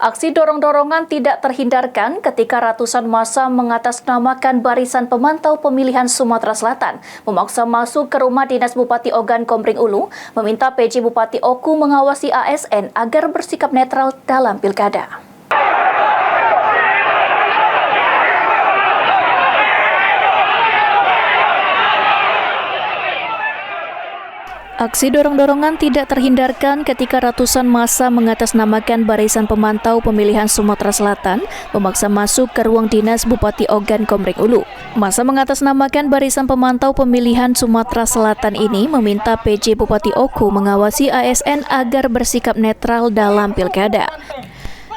Aksi dorong-dorongan tidak terhindarkan ketika ratusan massa mengatasnamakan Barisan Pemantau Pemilihan Sumatera Selatan memaksa masuk ke rumah dinas Bupati Ogan Komering Ulu, meminta PJ Bupati Oku mengawasi ASN agar bersikap netral dalam pilkada. Aksi dorong-dorongan tidak terhindarkan ketika ratusan massa mengatasnamakan Barisan Pemantau Pemilihan Sumatera Selatan memaksa masuk ke ruang dinas Bupati Ogan Komering Ulu. Massa mengatasnamakan Barisan Pemantau Pemilihan Sumatera Selatan ini meminta PJ Bupati Oku mengawasi ASN agar bersikap netral dalam pilkada.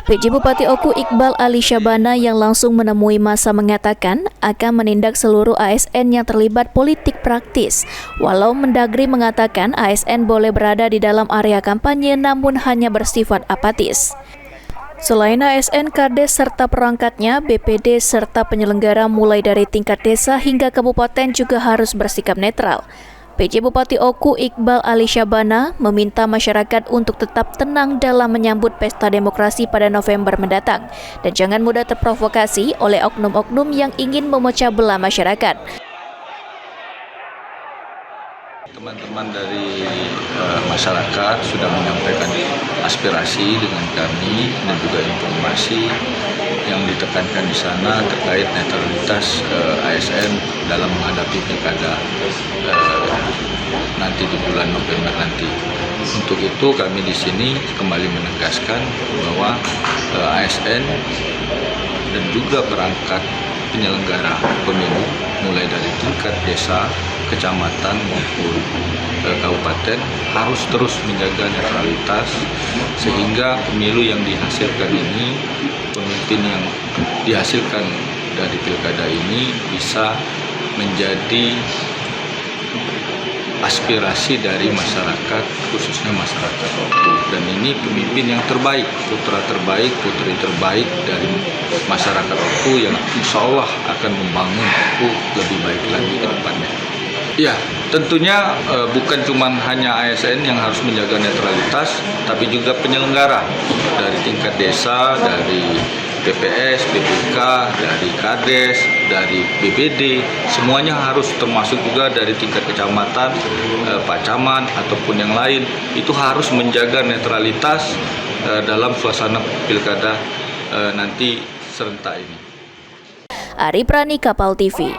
PJ Bupati Oku Iqbal Ali Syabana yang langsung menemui massa mengatakan akan menindak seluruh ASN yang terlibat politik praktis. Walau Mendagri mengatakan ASN boleh berada di dalam area kampanye namun hanya bersifat apatis. Selain ASN, Kades serta perangkatnya, BPD serta penyelenggara mulai dari tingkat desa hingga kabupaten juga harus bersikap netral. PJ Bupati Oku Iqbal Ali Syabana meminta masyarakat untuk tetap tenang dalam menyambut pesta demokrasi pada November mendatang dan jangan mudah terprovokasi oleh oknum-oknum yang ingin memecah belah masyarakat. Teman-teman dari masyarakat sudah menyampaikan aspirasi dengan kami dan juga informasi yang ditekankan di sana terkait netralitas ASN dalam menghadapi pilkada nanti di bulan November nanti. Untuk itu kami di sini kembali menegaskan bahwa ASN dan juga perangkat penyelenggara pemilu mulai dari tingkat desa, kecamatan maupun kabupaten harus terus menjaga netralitas sehingga pemilu yang dihasilkan ini, pemimpin yang dihasilkan dari pilkada ini bisa menjadi aspirasi dari masyarakat, khususnya masyarakat Oku. Dan ini pemimpin yang terbaik, putra terbaik, putri terbaik dari masyarakat Oku yang insya Allah akan membangun Oku lebih baik lagi ke depannya. Ya, tentunya bukan cuma hanya ASN yang harus menjaga netralitas, tapi juga penyelenggara dari tingkat desa, dari PPS, PPK, dari Kades, dari BPD, semuanya harus termasuk juga dari tingkat kecamatan, Pak Camat, ataupun yang lain, itu harus menjaga netralitas dalam suasana pilkada nanti serentak ini. Ari Prani, Kapal TV.